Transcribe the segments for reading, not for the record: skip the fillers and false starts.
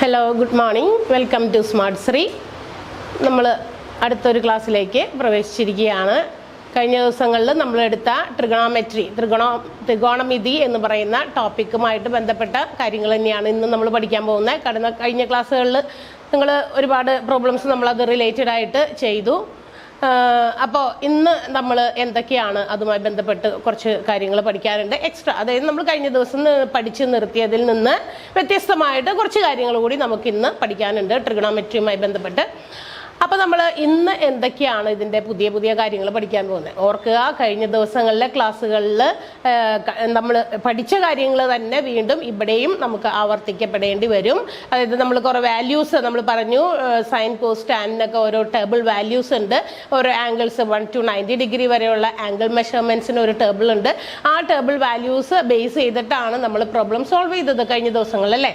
Hello, good morning. Welcome to smart Sree. നമ്മൾ അടുത്തൊരു ക്ലാസ്സിലേക്ക് പ്രവേശിച്ചിരിക്കുകയാണ്. കഴിഞ്ഞ ദിവസങ്ങളിൽ നമ്മളെടുത്ത ത്രികോണമിതി എന്ന് പറയുന്ന ടോപ്പിക്കുമായിട്ട് ബന്ധപ്പെട്ട കാര്യങ്ങൾ തന്നെയാണ് ഇന്ന് നമ്മൾ പഠിക്കാൻ പോകുന്നത്. കഴിഞ്ഞ ക്ലാസ്സുകളിൽ നിങ്ങൾ ഒരുപാട് പ്രോബ്ലംസ് നമ്മളത് റിലേറ്റഡ് ആയിട്ട് ചെയ്തു. അപ്പോൾ ഇന്ന് നമ്മൾ എന്തൊക്കെയാണ് അതുമായി ബന്ധപ്പെട്ട് കുറച്ച് കാര്യങ്ങൾ പഠിക്കാറുണ്ട് എക്സ്ട്രാ. അതായത് നമ്മൾ കഴിഞ്ഞ ദിവസം പഠിച്ച് നിർത്തിയതിൽ നിന്ന് വ്യത്യസ്തമായിട്ട് കുറച്ച് കാര്യങ്ങൾ കൂടി നമുക്കിന്ന് പഠിക്കാനുണ്ട് ട്രിഗണോമെട്രിയുമായി ബന്ധപ്പെട്ട്. അപ്പോൾ നമ്മൾ ഇന്ന് എന്തൊക്കെയാണ് ഇതിൻ്റെ പുതിയ പുതിയ കാര്യങ്ങൾ പഠിക്കാൻ പോകുന്നത് ഓർക്കുക. കഴിഞ്ഞ ദിവസങ്ങളിലെ ക്ലാസ്സുകളിൽ നമ്മൾ പഠിച്ച കാര്യങ്ങൾ തന്നെ വീണ്ടും ഇവിടെയും നമുക്ക് ആവർത്തിക്കപ്പെടേണ്ടി വരും. അതായത് നമ്മൾ കുറേ വാല്യൂസ് നമ്മൾ പറഞ്ഞു. സൈൻ കോസ് ടാനിനൊക്കെ ഓരോ ടേബിൾ വാല്യൂസ് ഉണ്ട്. ഓരോ ആംഗിൾസ് 1 to 90 ഡിഗ്രി വരെയുള്ള ആംഗിൾ മെഷർമെൻറ്റ്സിന് ഒരു ടേബിൾ ഉണ്ട്. ആ ടേബിൾ വാല്യൂസ് ബേസ് ചെയ്തിട്ടാണ് നമ്മൾ പ്രോബ്ലം സോൾവ് ചെയ്തത് കഴിഞ്ഞ ദിവസങ്ങളിലല്ലേ.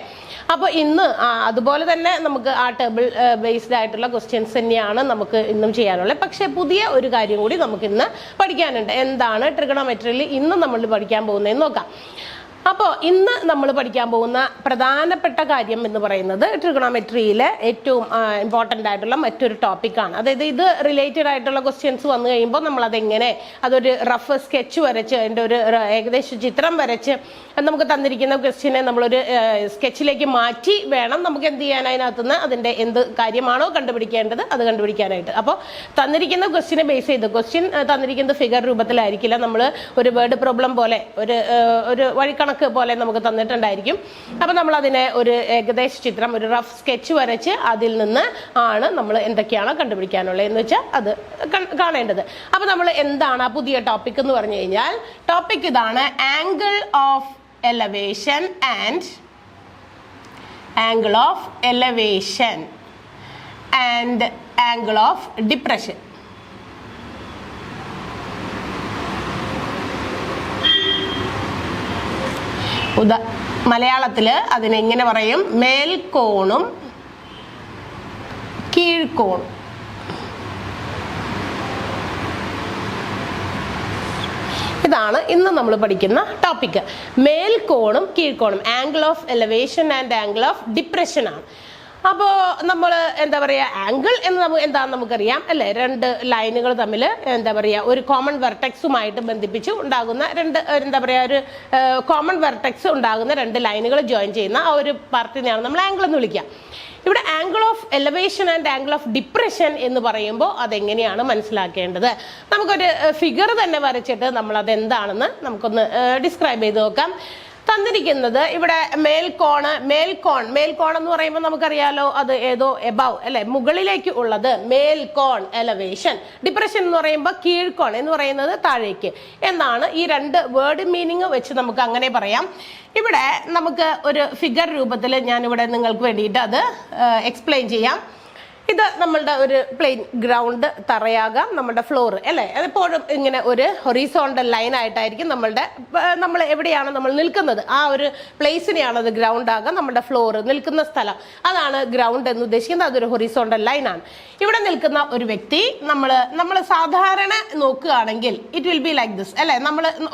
അപ്പോൾ ഇന്ന് അതുപോലെ തന്നെ നമുക്ക് ആ ടേബിൾ ബേസ്ഡ് ആയിട്ടുള്ള ക്വസ്റ്റ്യൻസ് തന്നെയാണ് നമുക്ക് ഇന്നും ചെയ്യാനുള്ളത്. പക്ഷേ പുതിയ ഒരു കാര്യം കൂടി നമുക്കിന്ന് പഠിക്കാനുണ്ട്. എന്താണ് ട്രിഗണോമെട്രിയിൽ ഇന്ന് നമ്മൾ പഠിക്കാൻ പോകുന്നതെന്ന് നോക്കാം. അപ്പോൾ ഇന്ന് നമ്മൾ പഠിക്കാൻ പോകുന്ന പ്രധാനപ്പെട്ട കാര്യം എന്ന് പറയുന്നത് ട്രിഗണോമെട്രിയിലെ ഏറ്റവും ഇമ്പോർട്ടൻ്റ് ആയിട്ടുള്ള മറ്റൊരു ടോപ്പിക്കാണ്. അതായത് ഇത് റിലേറ്റഡ് ആയിട്ടുള്ള ക്വസ്റ്റ്യൻസ് വന്നു കഴിയുമ്പോൾ നമ്മളതെങ്ങനെ അതൊരു റഫ് സ്കെച്ച് വരച്ച് അതിൻ്റെ ഒരു ഏകദേശ ചിത്രം വരച്ച് നമുക്ക് തന്നിരിക്കുന്ന ക്വസ്റ്റ്യനെ നമ്മളൊരു സ്കെച്ചിലേക്ക് മാറ്റി വേണം നമുക്ക് എന്ത് ചെയ്യാൻ അതിനകത്തുനിന്ന് അതിൻ്റെ എന്ത് കാര്യമാണോ കണ്ടുപിടിക്കേണ്ടത് അത് കണ്ടുപിടിക്കാനായിട്ട്. അപ്പോൾ തന്നിരിക്കുന്ന ക്വസ്റ്റ്യനെ ബേസ് ചെയ്ത് ക്വസ്റ്റ്യൻ തന്നിരിക്കുന്നത് ഫിഗർ രൂപത്തിലായിരിക്കില്ല. നമ്മൾ ഒരു വേർഡ് പ്രോബ്ലം പോലെ ഒരു വഴിക്കണക്ക് പോലെ നമുക്ക് തന്നിട്ടുണ്ടായിരിക്കും. അപ്പം നമ്മൾ അതിനെ ഒരു ഏകദേശ ചിത്രം ഒരു റഫ് സ്കെച്ച് വരച്ച് അതിൽ നിന്ന് ആണ് നമ്മൾ എന്തൊക്കെയാണോ കണ്ടുപിടിക്കാനുള്ളത് എന്ന് വെച്ചാൽ അത് കാണേണ്ടത്. അപ്പം നമ്മൾ എന്താണ് ആ പുതിയ ടോപ്പിക് എന്ന് പറഞ്ഞു കഴിഞ്ഞാൽ ടോപ്പിക് ഇതാണ്: angle of elevation and angle of depression. മലയാളത്തിൽ അതിനെങ്ങനെ പറയും? മേൽക്കോണും കീഴ്ക്കോണും. ഇതാണ് ഇന്ന് നമ്മൾ പഠിക്കുന്ന ടോപ്പിക്. മേൽക്കോണും കീഴ്ക്കോണും, angle of elevation and angle of depression ആണ്. അപ്പോൾ നമ്മൾ എന്താ പറയുക, ആംഗിൾ എന്ന് എന്താണെന്ന് നമുക്കറിയാം അല്ലേ. രണ്ട് ലൈനുകൾ തമ്മിൽ എന്താ പറയുക ഒരു കോമൺ വെർട്ടെക്സുമായിട്ട് ബന്ധിപ്പിച്ച് ഉണ്ടാകുന്ന എന്താ പറയുക ഒരു കോമൺ വെർട്ടെക്സ് ഉണ്ടാകുന്ന രണ്ട് ലൈനുകൾ ജോയിൻ ചെയ്യുന്ന ആ ഒരു പാർട്ടിനെയാണ് നമ്മൾ ആംഗിൾ എന്ന് വിളിക്കുക. ഇവിടെ angle of elevation and angle of depression എന്ന് പറയുമ്പോൾ അതെങ്ങനെയാണ് മനസ്സിലാക്കേണ്ടത്? നമുക്കൊരു ഫിഗർ തന്നെ വരച്ചിട്ട് നമ്മൾ അതെന്താണെന്ന് നമുക്കൊന്ന് ഡിസ്ക്രൈബ് ചെയ്ത് നോക്കാം. തന്നിരിക്കുന്നത് ഇവിടെ മേൽക്കോൺ എന്ന് പറയുമ്പോൾ നമുക്കറിയാലോ അത് ഏതോ എബവ് അല്ലെ, മുകളിലേക്ക് ഉള്ളത് മേൽക്കോൺ എലവേഷൻ. ഡിപ്രഷൻ എന്ന് പറയുമ്പോൾ കീഴ്ക്കോൺ എന്ന് പറയുന്നത് താഴേക്ക് എന്നാണ്. ഈ രണ്ട് വേർഡ് മീനിങ് വെച്ച് നമുക്ക് അങ്ങനെ പറയാം. ഇവിടെ നമുക്ക് ഒരു ഫിഗർ രൂപത്തിൽ ഞാനിവിടെ നിങ്ങൾക്ക് വേണ്ടിയിട്ട് അത് എക്സ്പ്ലെയിൻ ചെയ്യാം. ഇത് നമ്മളുടെ ഒരു പ്ലെയിൻ ഗ്രൗണ്ട് തറയാകാം, നമ്മുടെ ഫ്ലോർ അല്ലേ. അതെപ്പോഴും ഇങ്ങനെ ഒരു ഹൊറിസോണ്ടൽ ലൈൻ ആയിട്ടായിരിക്കും നമ്മൾ എവിടെയാണ് നമ്മൾ നിൽക്കുന്നത് ആ ഒരു പ്ലേസിനെയാണ് അത് ഗ്രൗണ്ട് ആകാം. നമ്മുടെ ഫ്ലോർ നിൽക്കുന്ന സ്ഥലം അതാണ് ഗ്രൗണ്ട് എന്ന് ഉദ്ദേശിക്കുന്നത്. അതൊരു ഹൊറിസോണ്ടൽ ലൈൻ ആണ്. ഇവിടെ നിൽക്കുന്ന ഒരു വ്യക്തി നമ്മൾ സാധാരണ നോക്കുകയാണെങ്കിൽ it will be like this അല്ലേ.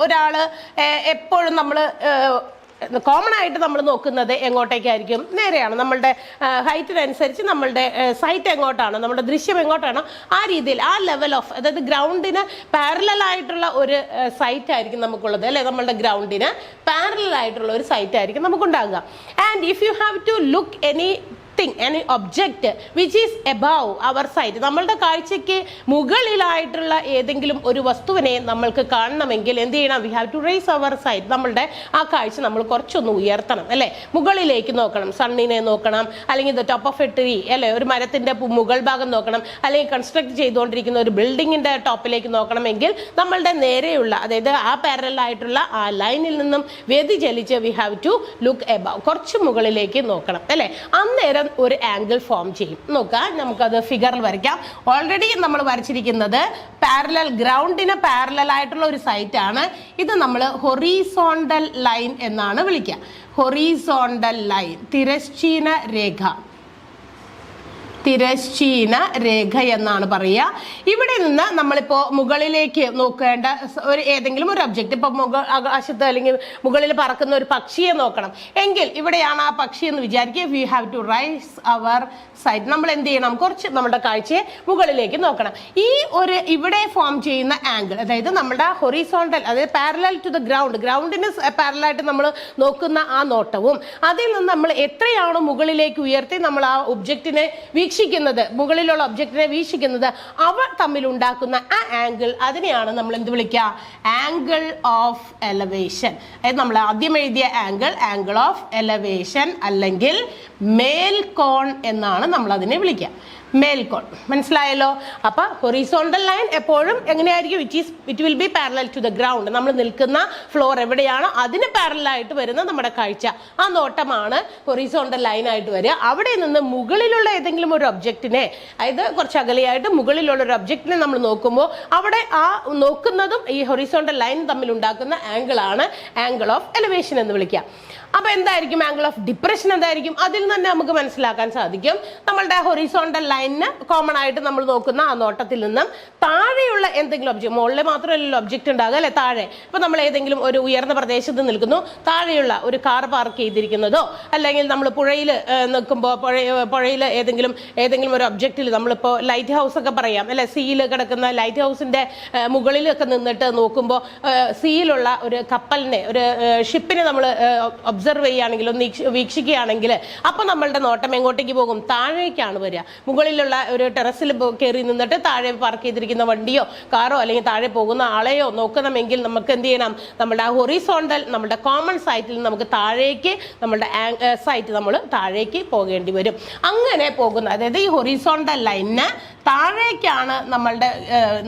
ഒരാൾ എപ്പോഴും നമ്മൾ കോമൺ ആയിട്ട് നമ്മൾ നോക്കുന്നത് എങ്ങോട്ടേക്കായിരിക്കും? നേരെയാണ്. നമ്മളുടെ ഹൈറ്റിനനുസരിച്ച് നമ്മളുടെ സൈറ്റ് എങ്ങോട്ടാണോ, നമ്മുടെ ദൃശ്യം എങ്ങോട്ടാണോ ആ രീതിയിൽ ആ ലെവൽ ഓഫ്, അതായത് ഗ്രൗണ്ടിന് പാരലൽ ആയിട്ടുള്ള ഒരു സൈറ്റ് ആയിരിക്കും നമുക്കുള്ളത് അല്ലെ. നമ്മളുടെ ഗ്രൗണ്ടിന് പാരലൽ ആയിട്ടുള്ള ഒരു സൈറ്റ് ആയിരിക്കും നമുക്കുണ്ടാകുക. And if you have to look any object which is above our sight, നമ്മളുടെ കാഴ്ചയ്ക്ക് മുകളിലായിട്ടുള്ള ഏതെങ്കിലും ഒരു വസ്തുവിനെ നമ്മൾക്ക് കാണണമെങ്കിൽ എന്ത് ചെയ്യണം? we have to raise our sight. നമ്മളുടെ ആ കാഴ്ച നമ്മൾ കുറച്ചൊന്ന് ഉയർത്തണം അല്ലേ. മുകളിലേക്ക് നോക്കണം, സണ്ണിനെ നോക്കണം, അല്ലെങ്കിൽ the top of a tree അല്ലെ, ഒരു മരത്തിന്റെ മുകൾ ഭാഗം നോക്കണം, അല്ലെങ്കിൽ കൺസ്ട്രക്ട് ചെയ്തുകൊണ്ടിരിക്കുന്ന ഒരു ബിൽഡിങ്ങിന്റെ ടോപ്പിലേക്ക് നോക്കണമെങ്കിൽ നമ്മളുടെ നേരെയുള്ള, അതായത് ആ പാരലൽ ആയിട്ടുള്ള ആ ലൈനിൽ നിന്നും വ്യതിചലിച്ച് we have to look above, കുറച്ച് മുകളിലേക്ക് നോക്കണം അല്ലെ. അന്നേരം ഒരു ആംഗിൾ ഫോം ചെയ്യും. നോക്കാം, നമുക്കത് ഫിഗറിൽ വരയ്ക്കാം. ഓൾറെഡി നമ്മൾ വരച്ചിരിക്കുന്നത് ഗ്രൗണ്ടിന് പാരലൽ ആയിട്ടുള്ള ഒരു സൈറ്റ് ആണ്. ഇത് നമ്മൾ ഹൊറിസോണ്ടൽ ലൈൻ എന്നാണ് വിളിക്കുക. ഹൊറിസോണ്ടൽ ലൈൻ, തിരശ്ചീന രേഖ. തിരശ്ചീന രേഖ എന്നാണ് പറയുക. ഇവിടെ നിന്ന് നമ്മളിപ്പോൾ മുകളിലേക്ക് നോക്കേണ്ട ഏതെങ്കിലും ഒരു ഒബ്ജക്റ്റ്, ഇപ്പോൾ ആകാശത്ത് അല്ലെങ്കിൽ മുകളിൽ പറക്കുന്ന ഒരു പക്ഷിയെ നോക്കണം എങ്കിൽ ഇവിടെയാണ് ആ പക്ഷി എന്ന് വിചാരിക്കുക. We have to raise our sight. നമ്മൾ എന്ത് ചെയ്യണം? കുറച്ച് നമ്മുടെ കാഴ്ചയെ മുകളിലേക്ക് നോക്കണം. ഈ ഒരു ഇവിടെ ഫോം ചെയ്യുന്ന ആംഗിൾ, അതായത് നമ്മുടെ ഹൊറിസോണ്ടൽ, അതായത് പാരലൽ ടു ദ ഗ്രൗണ്ട്, ഗ്രൗണ്ടിന് പാരലായിട്ട് നമ്മൾ നോക്കുന്ന ആ നോട്ടവും അതിൽ നിന്ന് നമ്മൾ എത്രയാണോ മുകളിലേക്ക് ഉയർത്തി നമ്മൾ ആ ഒബ്ജക്റ്റിനെ വീക്ഷിക്കുന്നത്, മുകളിലുള്ള ഒബ്ജക്റ്റിനെ വീക്ഷിക്കുന്നത്, അവ തമ്മിൽ ഉണ്ടാക്കുന്ന ആ ആംഗിൾ, അതിനെയാണ് നമ്മൾ എന്ത് വിളിക്കുക? Angle of elevation. അതായത് നമ്മൾ ആദ്യം എഴുതിയ ആംഗിൾ ഓഫ് എലവേഷൻ അല്ലെങ്കിൽ മേൽകോൺ എന്നാണ് നമ്മൾ അതിനെ വിളിക്കുക. മേൽകോൺ. മനസ്സിലായല്ലോ? അപ്പൊ ഹൊറിസോണ്ടൽ ലൈൻ എപ്പോഴും എങ്ങനെയായിരിക്കും? It will be parallel to the ground. നമ്മൾ നിൽക്കുന്ന ഫ്ലോർ എവിടെയാണോ അതിന് പാരലായിട്ട് വരുന്ന നമ്മുടെ കാഴ്ച, ആ നോട്ടമാണ് ഹൊറിസോണ്ടൽ ലൈൻ ആയിട്ട് വരിക. അവിടെ നിന്ന് മുകളിലുള്ള ഏതെങ്കിലും ഒരു ഒബ്ജക്റ്റിനെ, അതായത് കുറച്ച് അകലെയായിട്ട് മുകളിലുള്ള ഒരു ഒബ്ജക്റ്റിനെ നമ്മൾ നോക്കുമ്പോൾ അവിടെ ആ നോക്കുന്നതും ഈ ഹൊറിസോണ്ടൽ ലൈൻ തമ്മിൽ ഉണ്ടാക്കുന്ന ആംഗിൾ ആണ് ആംഗിൾ ഓഫ് എലിവേഷൻ എന്ന് വിളിക്കുക. അപ്പൊ എന്തായിരിക്കും ആംഗിൾ ഓഫ് ഡിപ്രഷൻ? എന്തായിരിക്കും? അതിൽ തന്നെ നമുക്ക് മനസ്സിലാക്കാൻ സാധിക്കും. നമ്മളുടെ ഹൊറിസോണ്ടൽ ലൈനിന് കോമൺ ആയിട്ട് നമ്മൾ നോക്കുന്ന ആ നോട്ടത്തിൽ നിന്നും താഴെയുള്ള എന്തെങ്കിലും ഒബ്ജക്ട്, മുകളിൽ മാത്രമല്ലല്ലോ ഒബ്ജക്റ്റ് ഉണ്ടാകുക അല്ലെ, താഴെ. ഇപ്പൊ നമ്മൾ ഏതെങ്കിലും ഒരു ഉയർന്ന പ്രദേശത്ത് നിൽക്കുന്നു, താഴെയുള്ള ഒരു കാർ പാർക്ക് ചെയ്തിരിക്കുന്നതോ അല്ലെങ്കിൽ നമ്മൾ പുഴയിൽ നിൽക്കുമ്പോൾ പുഴയിൽ ഏതെങ്കിലും ഒരു ഒബ്ജക്റ്റിൽ, നമ്മളിപ്പോൾ ലൈറ്റ് ഹൗസ് ഒക്കെ പറയാം അല്ലെ, സീയിൽ കിടക്കുന്ന ലൈറ്റ് ഹൗസിന്റെ മുകളിലൊക്കെ നിന്നിട്ട് നോക്കുമ്പോൾ സീയിലുള്ള ഒരു കപ്പലിനെ, ഒരു ഷിപ്പിനെ നമ്മൾ ഒബ്സർവ് ചെയ്യുകയാണെങ്കിൽ, ഒന്ന് വീക്ഷിക്കുകയാണെങ്കിൽ, അപ്പൊ നമ്മളുടെ നോട്ടം എങ്ങോട്ടേക്ക് പോകും? താഴേക്കാണ് വരിക. മുകളിലുള്ള ഒരു ടെറസിൽ കയറി നിന്നിട്ട് താഴെ പാർക്ക് ചെയ്തിരിക്കുന്ന വണ്ടിയോ കാറോ അല്ലെങ്കിൽ താഴെ പോകുന്ന ആളെയോ നോക്കണമെങ്കിൽ നമുക്ക് എന്ത് ചെയ്യണം? നമ്മുടെ ഹൊറിസോണ്ടൽ, നമ്മുടെ കോമൺ സൈറ്റിൽ നമുക്ക് താഴേക്ക്, നമ്മുടെ സൈറ്റ് നമ്മൾ താഴേക്ക് പോകേണ്ടി വരും. അങ്ങനെ പോകുന്ന, അതായത് ഈ ഹൊറിസോണ്ടൽ ലൈനിന് താഴേക്കാണ് നമ്മളുടെ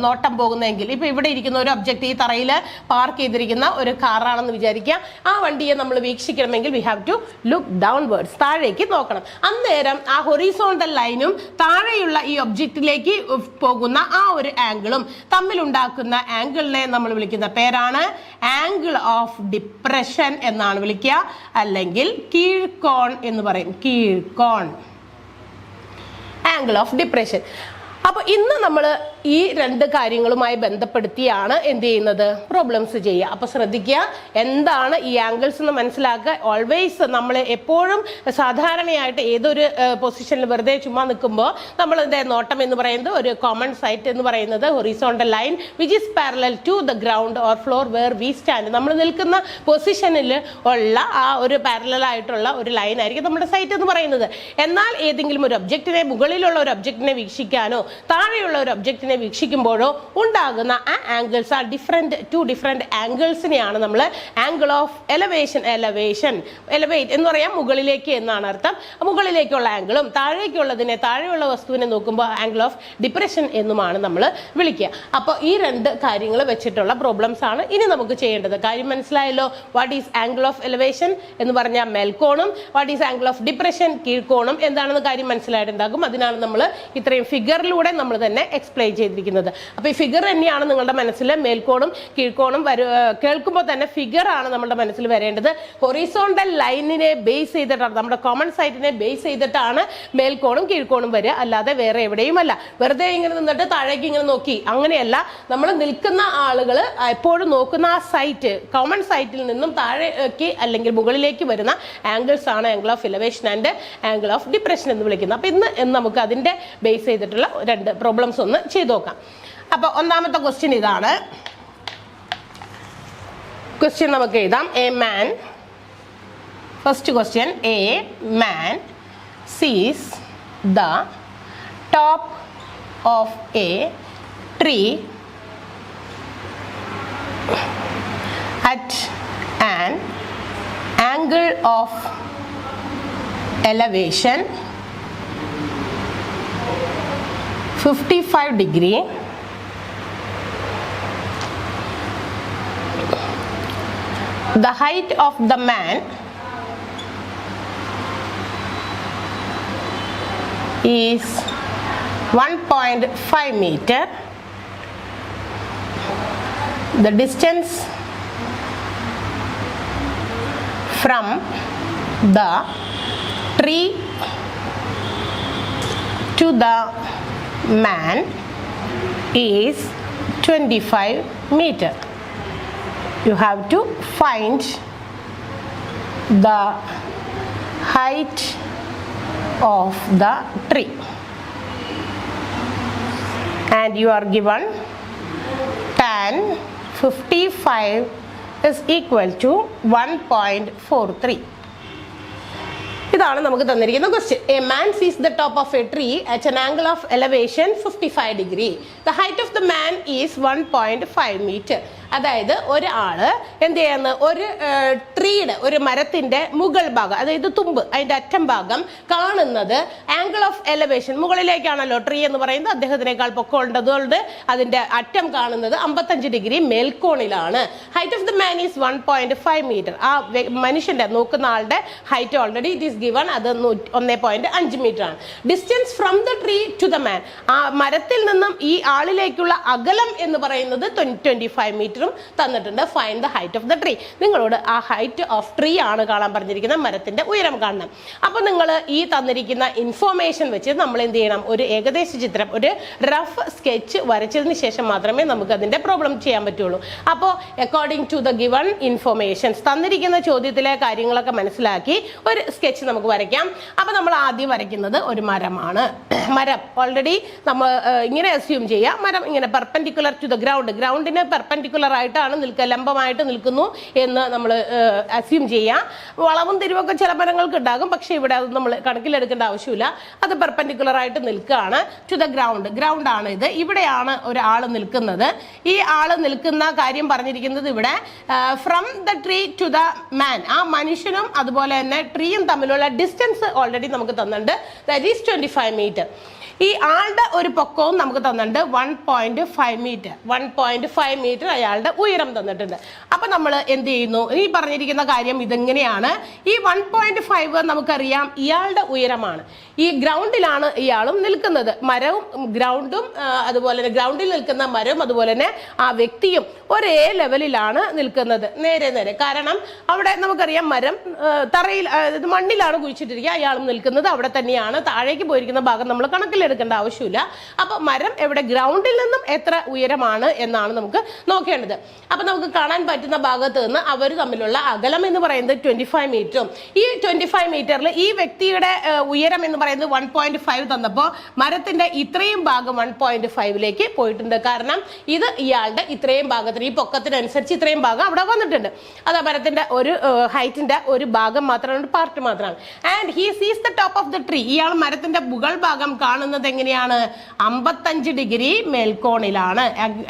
നോട്ടം പോകുന്നതെങ്കിൽ, ഇപ്പൊ ഇവിടെ ഇരിക്കുന്ന ഒരു ഒബ്ജക്റ്റ്, ഈ തറയിൽ പാർക്ക് ചെയ്തിരിക്കുന്ന ഒരു കാറാണെന്ന് വിചാരിക്കുക. ആ വണ്ടിയെ നമ്മൾ വീക്ഷിക്കണമെങ്കിൽ we have to look downwards, താഴേക്ക് നോക്കണം. അന്നേരം ആ ഹൊറിസോണ്ടൽ ലൈനും താഴെയുള്ള ഈ ഒബ്ജക്റ്റിലേക്ക് പോകുന്ന ആ ഒരു ആംഗിളും തമ്മിലുണ്ടാക്കുന്ന ആംഗിളിനെ നമ്മൾ വിളിക്കുന്ന പേരാണ് ആംഗിൾ ഓഫ് ഡിപ്രഷൻ എന്നാണ് വിളിക്കുക, അല്ലെങ്കിൽ കീഴ്കോൺ എന്ന് പറയും. കീഴ്കോൺ, ആംഗിൾ ഓഫ് ഡിപ്രഷൻ. അപ്പൊ ഇന്ന് നമ്മൾ ഈ രണ്ട് കാര്യങ്ങളുമായി ബന്ധപ്പെടുത്തിയാണ് എന്ത് ചെയ്യുന്നത്? പ്രോബ്ലംസ് ചെയ്യുക. അപ്പൊ ശ്രദ്ധിക്കുക, എന്താണ് ഈ ആംഗിൾസ് എന്ന് മനസ്സിലാക്കുക. ഓൾവേസ് നമ്മൾ എപ്പോഴും സാധാരണയായിട്ട് ഏതൊരു പൊസിഷനിൽ വെറുതെ ചുമ്മാ നിൽക്കുമ്പോൾ നമ്മളിന്റെ നോട്ടം എന്ന് പറയുന്നത്, ഒരു കോമൺ സൈറ്റ് എന്ന് പറയുന്നത് horizontal line which is parallel to the ground or floor where we stand. നമ്മൾ നിൽക്കുന്ന പൊസിഷനിൽ ഉള്ള ആ ഒരു പാരലൽ ആയിട്ടുള്ള ഒരു ലൈൻ ആയിരിക്കും നമ്മുടെ സൈറ്റ് എന്ന് പറയുന്നത്. എന്നാൽ ഏതെങ്കിലും ഒരു ഒബ്ജക്റ്റിനെ, മുകളിലുള്ള ഒരു ഒബ്ജക്റ്റിനെ വീക്ഷിക്കാനോ താഴെയുള്ള ഒരു ഒബ്ജക്റ്റിനെ വീക്ഷിക്കുമ്പോഴോ ഉണ്ടാകുന്ന ആ ആംഗിൾസ്, ആ ടു ഡിഫറെന്റ് ആംഗിൾസിനെയാണ് നമ്മൾ ആംഗിൾ ഓഫ് എലവേഷൻ, എലവേറ്റ് എന്ന് പറയാം, മുകളിലേക്ക് എന്നാണ് അർത്ഥം. മുകളിലേക്കുള്ള ആംഗിളും താഴേക്കുള്ളതിനെ, താഴെയുള്ള വസ്തുവിനെ നോക്കുമ്പോൾ ആംഗിൾ ഓഫ് ഡിപ്രഷൻ എന്നുമാണ് നമ്മൾ വിളിക്കുക. അപ്പോൾ ഈ രണ്ട് കാര്യങ്ങൾ വെച്ചിട്ടുള്ള പ്രോബ്ലംസ് ആണ് ഇനി നമുക്ക് ചെയ്യേണ്ടത്. കാര്യം മനസ്സിലായല്ലോ? What is angle of elevation എന്ന് പറഞ്ഞാൽ മേൽക്കോണും, what is angle of depression കീഴ്ക്കോണും എന്താണെന്ന് കാര്യം മനസ്സിലായിട്ടുണ്ടാകും. അതിനാണ് നമ്മൾ ഇത്രയും ഫിഗറിലൂടെ നമ്മൾ തന്നെ എക്സ്പ്ലെയിൻ ചെയ്തിരിക്കുന്നത്. അപ്പൊ ഈ ഫിഗർ തന്നെയാണ് നിങ്ങളുടെ മനസ്സിൽ മേൽക്കോണും കീഴ്ക്കോണും കേൾക്കുമ്പോൾ തന്നെ ഫിഗർ ആണ് നമ്മുടെ മനസ്സിൽ വരേണ്ടത്. ഹൊറിസോണ്ടൽ ലൈനിനെ ബേസ് ചെയ്തിട്ടാണ്, നമ്മുടെ കോമൺ സൈറ്റിനെ ബേസ് ചെയ്തിട്ടാണ് മേൽക്കോണും കീഴ്ക്കോണും വരിക, അല്ലാതെ വേറെ എവിടെയും അല്ല. വെറുതെ ഇങ്ങനെ നിന്നിട്ട് താഴേക്ക് ഇങ്ങനെ നോക്കി അങ്ങനെയല്ല. നമ്മൾ നിൽക്കുന്ന ആളുകൾ എപ്പോഴും നോക്കുന്ന ആ സൈറ്റ്, കോമൺ സൈറ്റിൽ നിന്നും താഴേക്ക് അല്ലെങ്കിൽ മുകളിലേക്ക് വരുന്ന ആംഗിൾസ് ആണ് angle of elevation and angle of depression എന്ന് വിളിക്കുന്നത്. അപ്പൊ ഇന്ന് നമുക്ക് അതിന്റെ ബേസ് ചെയ്തിട്ടുള്ള രണ്ട് പ്രോബ്ലംസ് ഒന്ന് ചെയ്തു നോക്കാം. അപ്പൊ ഒന്നാമത്തെ ക്വസ്റ്റ്യൻ ഇതാണ്. ക്വസ്റ്റ്യൻ നമുക്ക് എഴുതാം. A man, first question, a man sees the top of a tree at an angle of elevation 55 degree the height of the man is 1.5 meter. The distance from the tree to the man is 25 meter. You have to find the height of the tree, and you are given tan 55 is equal to 1.43. ഇതാണ് നമുക്ക് തന്നിരിക്കുന്ന question. A man sees the top of a tree at an angle of elevation 55 degree. The height of the man is 1.5 meter. അതായത് ഒരാള് എന്ത് ചെയ്യുന്ന ഒരു ട്രീയുടെ ഒരു മരത്തിന്റെ മുകൾ ഭാഗം, അതായത് തുമ്പ്, അതിന്റെ അറ്റം ഭാഗം കാണുന്നത് ആംഗിൾ ഓഫ് എലവേഷൻ, മുകളിലേക്കാണല്ലോ ട്രീ എന്ന് പറയുന്നത്, അദ്ദേഹത്തിനേക്കാൾ പൊക്കമുള്ളതുകൊണ്ട് അതിന്റെ അറ്റം കാണുന്നത് 55 ഡിഗ്രി മേൽക്കോണിലാണ്. Height of the man is 1.5 metre. ആ മനുഷ്യന്റെ നോക്കുന്ന ആളുടെ height already it is given, അത് 1.5 മീറ്റർ ആണ്. Distance from the tree to the man, ആ മരത്തിൽ നിന്നും ഈ ആളിലേക്കുള്ള അകലം എന്ന് പറയുന്നത് 25 മീറ്റർ തന്നിട്ടുണ്ട്. Find the height of the tree. നിങ്ങളോട് ആ ഹൈറ്റ് ഓഫ് ട്രീ ആണ് കാണാൻ പറഞ്ഞിരിക്കുന്നത്, മരത്തിന്റെ ഉയരം കാണണം. അപ്പൊ നിങ്ങൾ ഈ തന്നിരിക്കുന്ന ഇൻഫോർമേഷൻ വെച്ച് നമ്മൾ എന്ത് ചെയ്യണം, ഒരു ഏകദേശ ചിത്രം, ഒരു റഫ് സ്കെച്ച് വരച്ചതിന് ശേഷം മാത്രമേ നമുക്ക് അതിന്റെ പ്രോബ്ലം ചെയ്യാൻ പറ്റുള്ളൂ. അപ്പോൾ according to the given informations, തന്നിരിക്കുന്ന ചോദ്യത്തിലെ കാര്യങ്ങളൊക്കെ മനസ്സിലാക്കി ഒരു സ്കെച്ച് നമുക്ക് വരയ്ക്കാം. അപ്പൊ നമ്മൾ ആദ്യം വരയ്ക്കുന്നത് ഒരു മരമാണ്. മരം ഓൾറെഡി നമ്മൾ ഇങ്ങനെ അസ്യൂം ചെയ്യാം, മരം ഇങ്ങനെ പെർപെൻഡിക്കുലർ ടു ദ ഗ്രൗണ്ട്, ഗ്രൗണ്ടിന് പെർപെൻഡിക്കുലർ ആയിട്ടാണ് നിൽക്കുക, ലംബമായിട്ട് നിൽക്കുന്നു എന്ന് നമ്മൾ അസ്യൂം ചെയ്യാം. വളവും തിരിവൊക്കെ ചില മരങ്ങൾക്ക് ഉണ്ടാകും, പക്ഷെ ഇവിടെ അത് നമ്മൾ കണക്കിലെടുക്കേണ്ട ആവശ്യമില്ല. അത് പെർപെൻഡിക്കുലർ ആയിട്ട് നിൽക്കുകയാണ് ടു ദ ഗ്രൗണ്ട്. ഗ്രൗണ്ട് ആണ് ഇത്. ഇവിടെയാണ് ഒരാൾ നിൽക്കുന്നത്. ഈ ആള് നിൽക്കുന്ന കാര്യം പറഞ്ഞിരിക്കുന്നത് ഇവിടെ from the tree to the man, ആ മനുഷ്യനും അതുപോലെ തന്നെ ട്രീയും തമ്മിലുള്ള ഡിസ്റ്റൻസ് ഓൾറെഡി നമുക്ക് തന്നിട്ടുണ്ട്, ദാറ്റ് ഈസ് 25 മീറ്റർ. ഈ ആളുടെ ഒരു പൊക്കവും നമുക്ക് തന്നിട്ടുണ്ട് 1.5 മീറ്റർ. 1.5 മീറ്റർ അയാളുടെ ഉയരം തന്നിട്ടുണ്ട്. അപ്പൊ നമ്മൾ എന്ത് ചെയ്യുന്നു, ഈ പറഞ്ഞിരിക്കുന്ന കാര്യം ഇതെങ്ങനെയാണ്. ഈ 1.5 നമുക്കറിയാം ഇയാളുടെ ഉയരമാണ്. ഈ ഗ്രൗണ്ടിലാണ് ഇയാളും നിൽക്കുന്നത്. മരവും ഗ്രൗണ്ടും അതുപോലെ തന്നെ ഗ്രൗണ്ടിൽ നിൽക്കുന്ന മരവും അതുപോലെ തന്നെ ആ വ്യക്തിയും ഒരേ ലെവലിലാണ് നിൽക്കുന്നത്, നേരെ നേരെ. കാരണം അവിടെ നമുക്കറിയാം മരം തറയിൽ മണ്ണിലാണ് കുഴിച്ചിട്ടിരിക്കുക, അയാളും നിൽക്കുന്നത് അവിടെ തന്നെയാണ്. താഴേക്ക് പോയിരിക്കുന്ന ഭാഗം നമ്മൾ കണക്കിലെടുക്കേണ്ട ആവശ്യമില്ല. അപ്പൊ മരം എവിടെ, ഗ്രൗണ്ടിൽ നിന്നും എത്ര ഉയരമാണ് എന്നാണ് നമുക്ക് നോക്കേണ്ടത്. അപ്പൊ നമുക്ക് കാണാൻ പറ്റുന്ന ഭാഗത്ത് നിന്ന് അവർ തമ്മിലുള്ള അകലം എന്ന് പറയുന്നത് 25 മീറ്ററും. ഈ 25 മീറ്ററിൽ ഈ വ്യക്തിയുടെ ഉയരം എന്ന് പറയുന്നത് 1.5 തന്നപ്പോൾ മരത്തിന്റെ ഇത്രയും ഭാഗം 1.5ലേക്ക് പോയിട്ടുണ്ട്. കാരണം ഇത് ഇയാളുടെ ഇത്രയും ഭാഗത്തിന്, ഈ പൊക്കത്തിനനുസരിച്ച് ഇത്രയും ഭാഗം അവിടെ വന്നിട്ടുണ്ട്. അത് മരത്തിന്റെ ഒരു ഹൈറ്റിന്റെ ഒരു ഭാഗം മാത്രമാണ്, പാർട്ട് മാത്രമാണ്. ആൻഡ് ഹി സീസ് the top of the tree, ഇയാൾ മരത്തിന്റെ മുകൾ ഭാഗം കാണുന്നത് എങ്ങനെയാണ്, 55 ഡിഗ്രി മേൽക്കോണിലാണ്.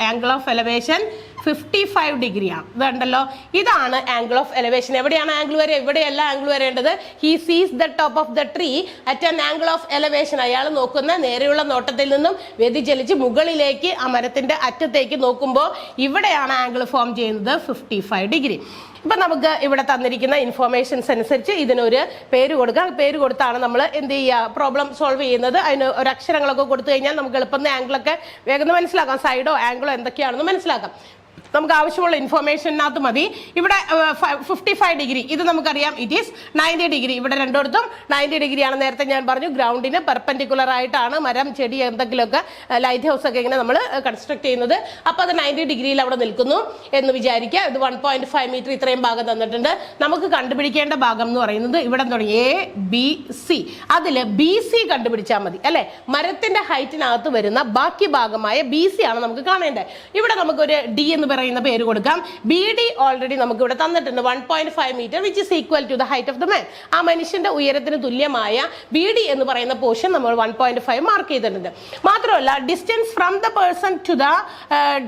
ആംഗിൾ ഓഫ് എലവേഷൻ 55 ഡിഗ്രിയാണ്. ഇതുണ്ടല്ലോ, ഇതാണ് ആംഗിൾ ഓഫ് എലവേഷൻ. എവിടെയാണ് ആംഗിൾ വരെ, ഇവിടെയല്ല ആംഗിൾ വരേണ്ടത്. ഹി സീസ് the top of the tree at an angle of elevation. അയാൾ നോക്കുന്ന നേരെയുള്ള നോട്ടത്തിൽ നിന്നും വ്യതിചലിച്ച് മുകളിലേക്ക് ആ മരത്തിന്റെ അറ്റത്തേക്ക് നോക്കുമ്പോൾ ഇവിടെയാണ് ആംഗിൾ ഫോം ചെയ്യുന്നത് 55 ഡിഗ്രി. ഇപ്പൊ നമുക്ക് ഇവിടെ തന്നിരിക്കുന്ന ഇൻഫോർമേഷൻസ് അനുസരിച്ച് ഇതിനൊരു പേര് കൊടുക്കാം. പേര് കൊടുത്താണ് നമ്മൾ എന്ത് ചെയ്യുക, പ്രോബ്ലം സോൾവ് ചെയ്യുന്നത്. അതിന് ഒരു അക്ഷരങ്ങളൊക്കെ കൊടുത്തു കഴിഞ്ഞാൽ നമുക്ക് എളുപ്പം ആംഗിളൊക്കെ വേഗം മനസ്സിലാക്കാം, സൈഡോ ആംഗിളോ എന്തൊക്കെയാണെന്ന് മനസ്സിലാക്കാം. നമുക്ക് ആവശ്യമുള്ള ഇൻഫോർമേഷനകത്ത് മതി. ഇവിടെ 55 ഡിഗ്രി, ഇത് നമുക്കറിയാം ഇറ്റ് ഈസ് 90 ഡിഗ്രി. ഇവിടെ രണ്ടിടത്തും 90 ഡിഗ്രിയാണ്. നേരത്തെ ഞാൻ പറഞ്ഞു ഗ്രൗണ്ടിന് പെർപെൻഡിക്കുലർ ആയിട്ടാണ് മരം, ചെടി, എന്തെങ്കിലുമൊക്കെ ലൈറ്റ് ഹൗസ് ഒക്കെ ഇങ്ങനെ നമ്മൾ കൺസ്ട്രക്ട് ചെയ്യുന്നത്. അപ്പൊ അത് 90 ഡിഗ്രിയിൽ അവിടെ നിൽക്കുന്നു എന്ന് വിചാരിക്കുക. ഇത് 1.5 മീറ്റർ ഇത്രയും ഭാഗം തന്നിട്ടുണ്ട്. നമുക്ക് കണ്ടുപിടിക്കേണ്ട ഭാഗം എന്ന് പറയുന്നത് ഇവിടെ തുടങ്ങി ABC. അതിൽ BC കണ്ടുപിടിച്ചാൽ മതി അല്ലെ. മരത്തിന്റെ ഹൈറ്റിനകത്ത് വരുന്ന ബാക്കി ഭാഗമായ BC ആണ് നമുക്ക് കാണേണ്ടത്. ഇവിടെ നമുക്കൊരു D എന്ന് പറയുന്ന പേര് കൊടുക്കാം. BD ഓൾറെഡി നമുക്ക് ഇവിടെ തന്നിട്ടുണ്ട് 1.5 metre which is equal to the height of the man. ആ മനുഷ്യന്റെ ഉയരത്തിന് തുല്യമായ BD എന്ന് പറയുന്ന പോർഷൻ നമ്മൾ 1.5 മാർക്ക് ചെയ്തിട്ടുണ്ട്. മാത്രമല്ല distance from the person to the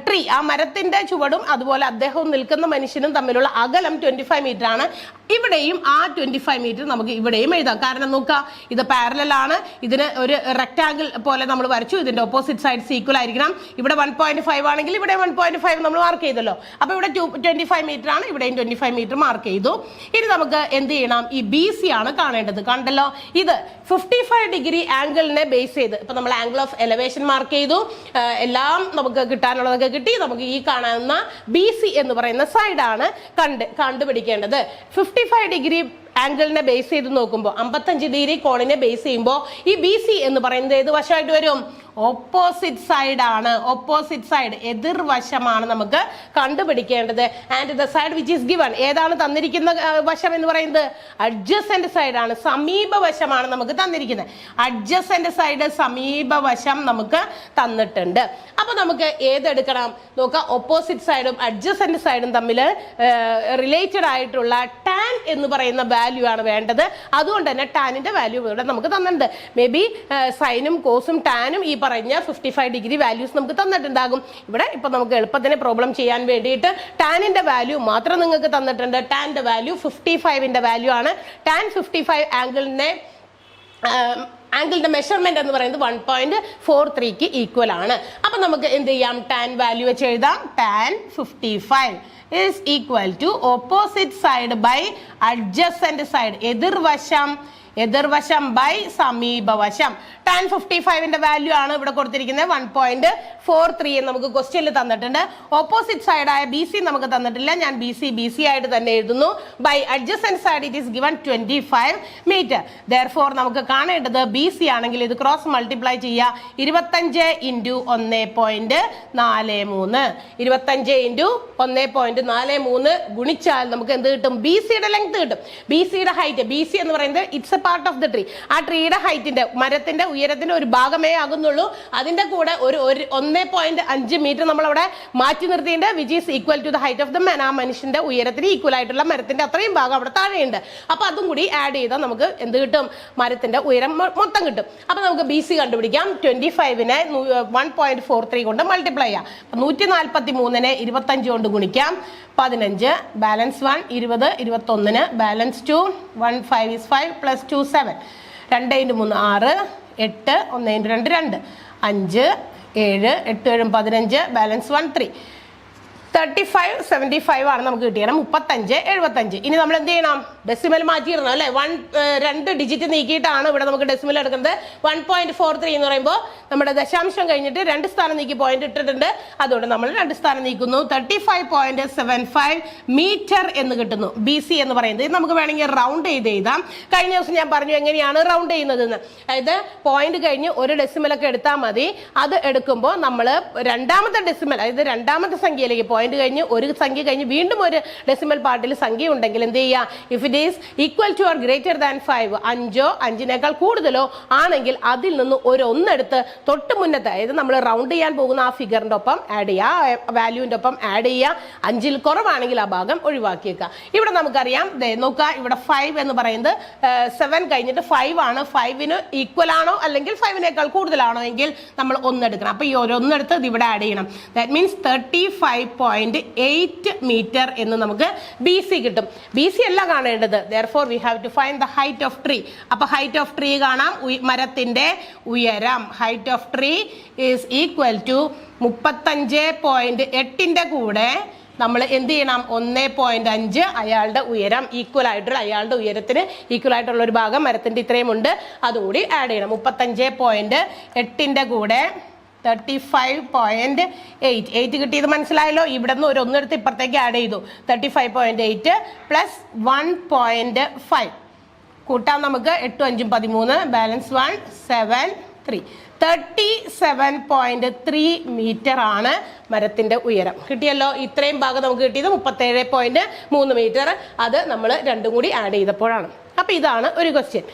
tree, ആ മരത്തിന്റെ ചുവടും അതുപോലെ അദ്ദേഹവും നിൽക്കുന്ന മനുഷ്യനും തമ്മിലുള്ള അകലം 25 മീറ്റർ ആണ്. ഇവിടെയും ആ 25 മീറ്റർ നമുക്ക് ഇവിടെയും എഴുതാം. കാരണം നോക്കുക, ഇത് പാരലൽ ആണ്. ഇതിന് ഒരു റെക്ടാങ്കിൾ പോലെ നമ്മൾ വരച്ചു. ഇതിന്റെ ഓപ്പോസിറ്റ് സൈഡ്സ് ഈക്വൽ ആയിരിക്കണം. ഇവിടെ 1.5 ആണെങ്കിൽ ഇവിടെ 1.5 നമ്മൾ മാർക്ക് ചെയ്തല്ലോ. അപ്പൊ ഇവിടെ 25 മീറ്റർ ആണ്, ഇവിടെയും 25 മീറ്റർ മാർക്ക് ചെയ്തു. ഇനി നമുക്ക് എന്ത് ചെയ്യണം, ഈ BC ആണ് കാണേണ്ടത്. കണ്ടല്ലോ, ഇത് 55 ഡിഗ്രി ആംഗിളിനെ ബേസ് ചെയ്ത് ഇപ്പൊ നമ്മൾ ആംഗിൾ ഓഫ് എലവേഷൻ മാർക്ക് ചെയ്തു. എല്ലാം നമുക്ക് കിട്ടാനുള്ളതൊക്കെ കിട്ടി. നമുക്ക് ഈ കാണുന്ന BC എന്ന് പറയുന്ന സൈഡാണ് കണ്ടുപിടിക്കേണ്ടത്. 55 ഡിഗ്രി ആംഗിളിനെ ബേസ് ചെയ്ത് നോക്കുമ്പോൾ 55 ഡിഗ്രി കോണിനെ ബേസ് ചെയ്യുമ്പോൾ ഈ ബി സി എന്ന് പറയുന്നത് ഏത് വശമായിട്ട് വരും? ഓപ്പോസിറ്റ് സൈഡ് ആണ്. ഓപ്പോസിറ്റ് സൈഡ് എതിർവശമാണ് നമുക്ക് കണ്ടുപിടിക്കേണ്ടത്. And the side which is given, ഏതാണ് തന്നിരിക്കുന്ന വശം എന്ന് പറയുന്നത്? അഡ്ജസന്റ് സൈഡ് ആണ്. സമീപ വശമാണ് നമുക്ക് തന്നിരിക്കുന്നത്. അഡ്ജസന്റ് സൈഡ്, സമീപ വശം നമുക്ക് തന്നിട്ടുണ്ട്. അപ്പൊ നമുക്ക് ഏതെടുക്കണം നോക്കാം. ഓപ്പോസിറ്റ് സൈഡും അഡ്ജസന്റ് സൈഡും തമ്മിൽ റിലേറ്റഡ് ആയിട്ടുള്ള ടാൻ എന്ന് പറയുന്ന വാല്യൂ ആണ് വേണ്ടത്. അതുകൊണ്ട് തന്നെ ടാനിന്റെ വാല്യൂ ഇവിടെ നമുക്ക് തന്നിട്ടുണ്ട്. മേ ബി സൈനും കോസും ടാനും ഈ പറഞ്ഞ 55 ഡിഗ്രി വാല്യൂസ് നമുക്ക് തന്നിട്ടുണ്ടാകും. ഇവിടെ ഇപ്പൊ നമുക്ക് എളുപ്പത്തിന് പ്രോബ്ലം ചെയ്യാൻ വേണ്ടിയിട്ട് ടാനിന്റെ വാല്യൂ മാത്രം നിങ്ങൾക്ക് തന്നിട്ടുണ്ട്. ടാന്റെ വാല്യൂ 55ന്റെ വാല്യൂ ആണ്. ടാൻ 55 ആംഗിളിന്റെ മെഷർമെന്റ് എന്ന് പറയുന്നത് 1.43ക്ക് ഈക്വൽ ആണ്. അപ്പൊ നമുക്ക് എന്ത് ചെയ്യാം? ടാൻ വാല്യൂ വെച്ച് എഴുതാം. Tan 55 is equal to opposite side by adjacent side, എതിർവശം ബൈ സമീപവശം. ടാൻ 55ന്റെ വാല്യൂ ആണ് ഇവിടെ കൊടുത്തിരിക്കുന്നത് 1.43 എന്ന് നമുക്ക് ക്വസ്റ്റ്യനിൽ തന്നിട്ടുണ്ട്. ഓപ്പോസിറ്റ് സൈഡ് ആയ ബി സി നമുക്ക് തന്നിട്ടില്ല. ഞാൻ ബി സി ആയിട്ട് തന്നെ എഴുതുന്നു. By adjacent side it is given 25 metre. Therefore നമുക്ക് കാണേണ്ടത് ബി സി ആണെങ്കിൽ ഇത് ക്രോസ് മൾട്ടിപ്ലൈ ചെയ്യുക. 25 ഇൻറ്റു 1.43, 25 ഇൻറ്റു 1.43 ഗുണിച്ചാൽ നമുക്ക് എന്ത് കിട്ടും? ബി സിയുടെ ലെങ്ത് കിട്ടും. ബി സിയുടെ ഹൈറ്റ്, ബി സി എന്ന് പറയുന്നത് it's A part of the tree. ആ ട്രീയുടെ ഹൈറ്റിന്റെ, മരത്തിന്റെ ഉയരത്തിന്റെ ഒരു ഭാഗമേ ആകുന്നുള്ളൂ. അതിന്റെ കൂടെ ഒരു 1.5 മീറ്റർ നമ്മൾ അവിടെ മാറ്റി നിർത്തിയിട്ടുണ്ട്, which is equal to the height of the man. ആ മനുഷ്യന്റെ ഉയരത്തിന് ഈക്വൽ ആയിട്ടുള്ള മരത്തിന്റെ അത്രയും ഭാഗം അവിടെ താഴെയുണ്ട്. അപ്പൊ അതും കൂടി ആഡ് ചെയ്താൽ നമുക്ക് എന്ത് കിട്ടും? മരത്തിന്റെ ഉയരം മൊത്തം കിട്ടും. അപ്പൊ നമുക്ക് ബി സി കണ്ടുപിടിക്കാം. 25നെ 1.43 കൊണ്ട് മൾട്ടിപ്ലൈ ചെയ്യാം. 143നെ 25 കൊണ്ട് ഗുണിക്കാം. 15, balance 1, 20, 21, balance 2, 1, 5 is 5 plus 2, 7, 2 × 3 6, 8, 1 × 2 2, 5, 7, 8 7 15, balance 1 3. 35 75 ആണ് നമുക്ക് കിട്ടിയത്. 35 75. ഇനി നമ്മൾ എന്ത് ചെയ്യണം? ഡെസിമൽ മാറ്റിയിരുന്നു അല്ലേ? 2 ഡിജിറ്റ് നീക്കിയിട്ടാണ് ഇവിടെ നമുക്ക് ഡെസിമൽ എടുക്കുന്നത്. 1.43 എന്ന് പറയുമ്പോൾ നമ്മുടെ ദശാംശം കഴിഞ്ഞിട്ട് 2 സ്ഥാനം നീക്കി പോയിന്റ് ഇട്ടിട്ടുണ്ട്. അതുകൊണ്ട് നമ്മൾ 2 സ്ഥാനം നീക്കുന്നു. 35.75 മീറ്റർ എന്ന് കിട്ടുന്നു. ബി സി എന്ന് പറയുന്നത് ഇത് നമുക്ക് വേണമെങ്കിൽ റൗണ്ട് ചെയ്ത് എഴുതാം. കഴിഞ്ഞ ദിവസം ഞാൻ പറഞ്ഞു എങ്ങനെയാണ് റൗണ്ട് ചെയ്യുന്നത് എന്ന്. അതായത് പോയിന്റ് കഴിഞ്ഞ് ഒരു ഡെസിമലൊക്കെ എടുത്താൽ മതി. അത് എടുക്കുമ്പോൾ നമ്മൾ രണ്ടാമത്തെ ഡെസിമൽ, അതായത് രണ്ടാമത്തെ സംഖ്യയിലേക്ക് പോയിന്റ് കഴിഞ്ഞ് ഒരു സംഖ്യ കഴിഞ്ഞ് വീണ്ടും ഒരു ഡെസിമൽ പാർട്ടിൽ സംഖ്യ ഉണ്ടെങ്കിൽ എന്ത് ചെയ്യുക? If it is equal two or greater than 5, 5ഓ 5നേക്കാൾ കൂടുതലോ ആണെങ്കിൽ അതിൽ നിന്ന് ഒരു 1 എടുത്ത് തൊട്ട് മുന്നത്തെ, അതായത് നമ്മൾ റൗണ്ട് ചെയ്യാൻ പോകുന്ന ആ ഫിഗറിന്റെ ഒപ്പം ആഡ് ചെയ്യുക, വാല്യൂവിന്റെ ഒപ്പം ആഡ് ചെയ്യുക. 5ൽ കുറവാണെങ്കിൽ ആ ഭാഗം ഒഴിവാക്കിയേക്കുക. ഇവിടെ നമുക്കറിയാം, നോക്കുക, ഇവിടെ 5 എന്ന് പറയുന്നത് 7 കഴിഞ്ഞിട്ട് 5 ആണ്. 5ന് ഈക്വൽ ആണോ അല്ലെങ്കിൽ 5നേക്കാൾ കൂടുതലാണോ എങ്കിൽ നമ്മൾ 1 എടുക്കണം. അപ്പൊ ഈ ഒരു 1 എടുത്ത് ഇത് ഇവിടെ ആഡ് ചെയ്യണം. ദാറ്റ് മീൻസ് 35.8 മീറ്റർ എന്ന് നമുക്ക് ബി സി കിട്ടും. ബി സി അല്ല കാണേണ്ടത്. therefore we have to find the height of tree. അപ്പൊ ഹൈറ്റ് ഓഫ് ട്രീ കാണാം. മരത്തിന്റെ ഉയരം, height of tree is equal to 35.8ന്റെ കൂടെ നമ്മൾ എന്ത് ചെയ്യണം? 1.5 അയാളുടെ ഉയരം ഈക്വൽ ആയിട്ടുള്ള, അയാളുടെ ഉയരത്തിന് ഈക്വൽ ആയിട്ടുള്ള ഒരു ഭാഗം മരത്തിന്റെ ഇത്രയും ഉണ്ട്, അതുകൂടി ആഡ് ചെയ്യണം. 35.8ന്റെ കൂടെ 35.8 കിട്ടിയത് മനസ്സിലായല്ലോ. ഇവിടെ നിന്ന് ഒരു 1 എടുത്ത് ഇപ്പുറത്തേക്ക് ആഡ് ചെയ്തു. 35.8 പ്ലസ് 1.5 കൂട്ടാം നമുക്ക്. 8 5 13, ബാലൻസ് 1 7 3. 37.3 മീറ്റർ ആണ് മരത്തിന്റെ ഉയരം. കിട്ടിയല്ലോ. ഇത്രയും ഭാഗം നമുക്ക് കിട്ടിയത് 37.3 മീറ്റർ. അത് നമ്മൾ രണ്ടും കൂടി ആഡ് ചെയ്തപ്പോഴാണ്. അപ്പൊ ഇതാണ് ഒരു ക്വസ്റ്റ്യൻ.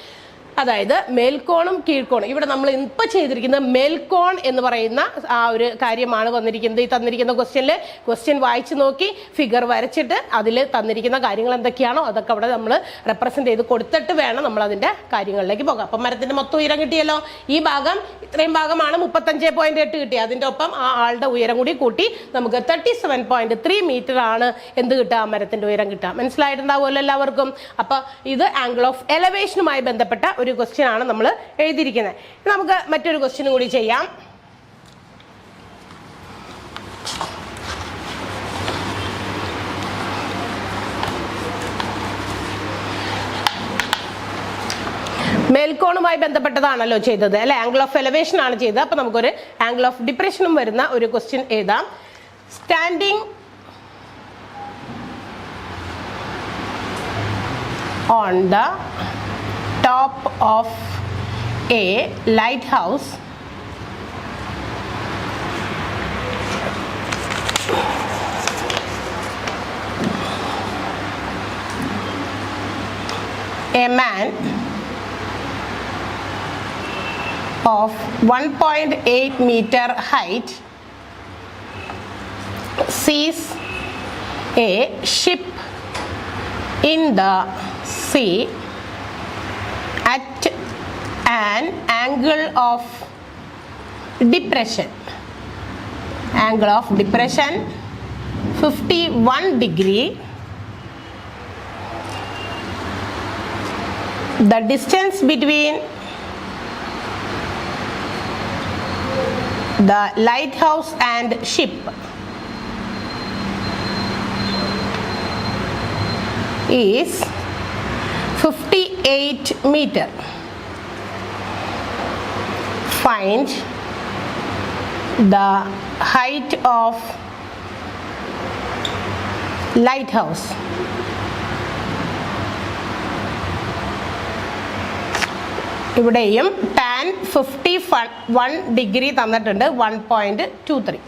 അതായത് മേൽക്കോണും കീഴ്ക്കോണും. ഇവിടെ നമ്മൾ ഇപ്പൊ ചെയ്തിരിക്കുന്നത് മേൽക്കോൺ എന്ന് പറയുന്ന ആ ഒരു കാര്യമാണ് വന്നിരിക്കുന്നത്. ഈ തന്നിരിക്കുന്ന ക്വസ്റ്റ്യൻ വായിച്ചു നോക്കി ഫിഗർ വരച്ചിട്ട് അതിൽ തന്നിരിക്കുന്ന കാര്യങ്ങൾ എന്തൊക്കെയാണോ അതൊക്കെ അവിടെ നമ്മൾ റെപ്രസെന്റ് ചെയ്ത് കൊടുത്തിട്ട് വേണം നമ്മൾ അതിന്റെ കാര്യങ്ങളിലേക്ക് പോകാം. അപ്പം മരത്തിന്റെ മൊത്തം ഉയരം കിട്ടിയല്ലോ. ഈ ഭാഗം ഇത്രയും ഭാഗമാണ് 35.8 കിട്ടിയത്. അതിന്റെ ഒപ്പം ആ ആളുടെ ഉയരം കൂടി കൂട്ടി നമുക്ക് 37.3 മീറ്റർ ആണ് എന്ത് കിട്ടുക? മരത്തിന്റെ ഉയരം കിട്ടുക. മനസ്സിലായിട്ടുണ്ടാവുമല്ലോ എല്ലാവർക്കും. അപ്പൊ ഇത് ആംഗിൾ ഓഫ് എലവേഷനുമായി ബന്ധപ്പെട്ട ഒരു ക്വസ്റ്റ്യൻ ആണ് നമ്മൾ എഴുതിയിരിക്കുന്നത്. നമുക്ക് മറ്റൊരു ക്വസ്റ്റ്യൻ കൂടി ചെയ്യാം. മേൽക്കോണുമായി ബന്ധപ്പെട്ടതാണല്ലോ ചെയ്തത് അല്ലെ? ആംഗിൾ ഓഫ് എലവേഷൻ ആണ് ചെയ്തത്. അപ്പൊ നമുക്കൊരു ആംഗിൾ ഓഫ് ഡിപ്രഷനും വരുന്ന ഒരു ക്വസ്റ്റ്യൻ എഴുതാം. Standing on the top of a lighthouse a man of 1.8 meter height sees a ship in the sea at an angle of depression. Angle of depression 51 degree. The distance between the lighthouse and ship is 58 meter. Find the height of lighthouse. ഇവിടെയും tan 51 degree തന്നിട്ടുണ്ട് 1.23.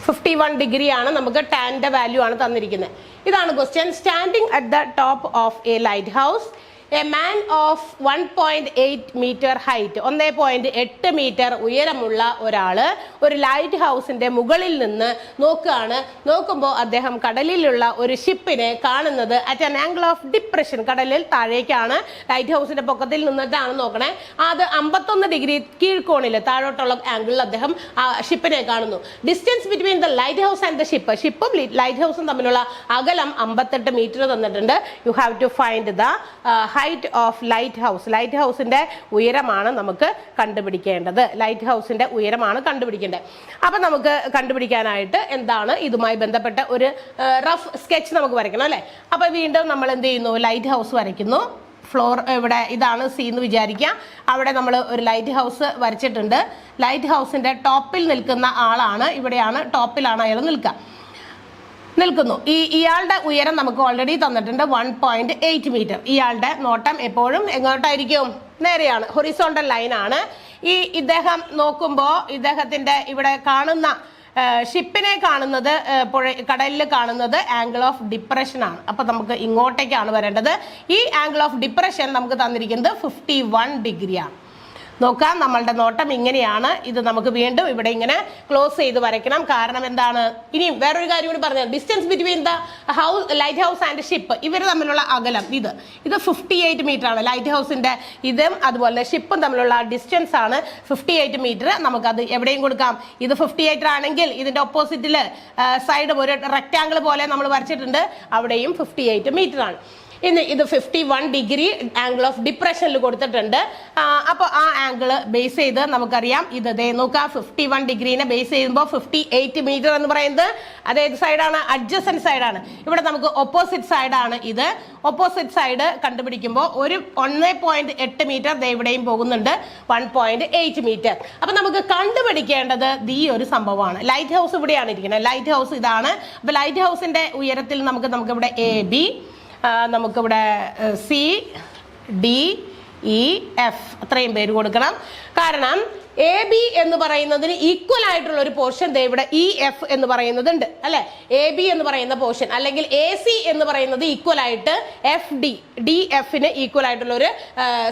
51 degree ആണ് നമുക്ക് ടാൻ്റെ value ആണ് തന്നിരിക്കുന്നത്. ഇതാണ് question. Standing at the top of a light house a man of 1.8 metre height 1.8 metre ഉയരമുള്ള ഒരാൾ ഒരു ലൈറ്റ് ഹൗസിന്റെ മുകളിൽ നിന്ന് നോക്കുകയാണ്. നോക്കുമ്പോൾ അദ്ദേഹം കടലിലുള്ള ഒരു ഷിപ്പിനെ കാണുന്നത് at an angle of depression. കടലിൽ താഴേക്കാണ്, ലൈറ്റ് ഹൗസിന്റെ പൊക്കത്തിൽ നിന്നിട്ടാണ് നോക്കണേ. അത് 51 ഡിഗ്രി കീഴ്ക്കോണിൽ താഴോട്ടുള്ള ആംഗിളിൽ അദ്ദേഹം ആ ഷിപ്പിനെ കാണുന്നു. Distance between the light house and the ship, ഷിപ്പും ലൈറ്റ് ഹൗസും തമ്മിലുള്ള അകലം 58 മീറ്റർ തന്നിട്ടുണ്ട്. You have to find the height of light house. Light ഹൗസിന്റെ ഉയരമാണ് നമുക്ക് കണ്ടുപിടിക്കേണ്ടത്. ലൈറ്റ് ഹൗസിന്റെ ഉയരമാണ് കണ്ടുപിടിക്കേണ്ടത്. അപ്പൊ നമുക്ക് കണ്ടുപിടിക്കാനായിട്ട് എന്താണ് ഇതുമായി ബന്ധപ്പെട്ട ഒരു റഫ് സ്കെച്ച് നമുക്ക് വരയ്ക്കണം അല്ലെ. അപ്പൊ വീണ്ടും നമ്മൾ എന്ത് ചെയ്യുന്നു, ലൈറ്റ് ഹൗസ് വരയ്ക്കുന്നു. ഫ്ലോർ ഇവിടെ ഇതാണ് സി എന്ന് വിചാരിക്കുക. അവിടെ നമ്മൾ ഒരു ലൈറ്റ് ഹൗസ് വരച്ചിട്ടുണ്ട്. ലൈറ്റ് ഹൗസിന്റെ ടോപ്പിൽ നിൽക്കുന്ന ആളാണ്, ഇവിടെയാണ് ടോപ്പിലാണ് അയാൾ നിൽക്കുന്നു. ഇയാളുടെ ഉയരം നമുക്ക് ഓൾറെഡി തന്നിട്ടുണ്ട് 1.8 മീറ്റർ. ഇയാളുടെ നോട്ടം എപ്പോഴും എങ്ങോട്ടായിരിക്കും? നേരെയാണ്, ഹൊറിസോണ്ടൽ ലൈൻ ആണ്. ഇദ്ദേഹം നോക്കുമ്പോൾ ഇദ്ദേഹത്തിന്റെ ഇവിടെ കാണുന്ന ഷിപ്പിനെ കാണുന്നത്, കടലിൽ കാണുന്നത് ആംഗിൾ ഓഫ് ഡിപ്രഷൻ ആണ്. അപ്പൊ നമുക്ക് ഇങ്ങോട്ടേക്കാണ് വരേണ്ടത്. ഈ ആംഗിൾ ഓഫ് ഡിപ്രഷൻ നമുക്ക് തന്നിരിക്കുന്നത് 51 ഡിഗ്രിയാണ്. നോക്കാം, നമ്മളുടെ നോട്ടം ഇങ്ങനെയാണ്. ഇത് നമുക്ക് വീണ്ടും ഇവിടെ ഇങ്ങനെ ക്ലോസ് ചെയ്ത് വരയ്ക്കണം. കാരണം എന്താണ്, ഇനിയും വേറൊരു കാര്യം കൂടി പറഞ്ഞത്, distance between the light house and ship, ഇവർ തമ്മിലുള്ള അകലം ഇത് 58 മീറ്റർ ആണ്. ലൈറ്റ് ഹൗസിന്റെ ഇതും അതുപോലെ ഷിപ്പും തമ്മിലുള്ള ഡിസ്റ്റൻസ് ആണ് 58 മീറ്റർ. നമുക്കത് എവിടെയും കൊടുക്കാം. ഇത് 58 ആണെങ്കിൽ ഇതിന്റെ ഓപ്പോസിറ്റില് സൈഡ് ഒരു റെക്ടാങ്കിൾ പോലെ നമ്മൾ വരച്ചിട്ടുണ്ട്, അവിടെയും 58 മീറ്റർ ആണ്. ഇനി ഇത് 51 ഡിഗ്രി ആംഗിൾ ഓഫ് ഡിപ്രഷനിൽ കൊടുത്തിട്ടുണ്ട്. അപ്പോൾ ആ ആംഗിൾ ബേസ് ചെയ്ത് നമുക്കറിയാം ഇത് നോക്കുക, 51 ഡിഗ്രീനെ ബേസ് ചെയ്യുമ്പോൾ 58 മീറ്റർ എന്ന് പറയുന്നത് അതേത് സൈഡാണ്? അഡ്ജസന്റ് സൈഡാണ്. ഇവിടെ നമുക്ക് ഓപ്പോസിറ്റ് സൈഡാണ് ഇത്. ഓപ്പോസിറ്റ് സൈഡ് കണ്ടുപിടിക്കുമ്പോൾ ഒരു 1.8 മീറ്റർ ഇവിടെയും പോകുന്നുണ്ട്, 1.8 മീറ്റർ. അപ്പൊ നമുക്ക് കണ്ടുപിടിക്കേണ്ടത് ഈ ഒരു സംഭവമാണ്. ലൈറ്റ് ഹൗസ് ഇവിടെയാണ് ഇരിക്കുന്നത്. ലൈറ്റ് ഹൗസ് ഇതാണ്. അപ്പൊ ലൈറ്റ് ഹൗസിന്റെ ഉയരത്തിൽ നമുക്ക് ഇവിടെ AB, നമുക്കിവിടെ C, D, E, F അത്രയും പേര് കൊടുക്കണം. കാരണം AB എന്ന് പറയുന്നതിന് ഈക്വൽ ആയിട്ടുള്ള ഒരു പോർഷൻ ഇവിടെ EF എന്ന് പറയുന്നതുണ്ട് അല്ലെ. AB എന്ന് പറയുന്ന പോർഷൻ അല്ലെങ്കിൽ AC എന്ന് പറയുന്നത് ഈക്വൽ ആയിട്ട് FD, DFന് ഈക്വൽ ആയിട്ടുള്ള ഒരു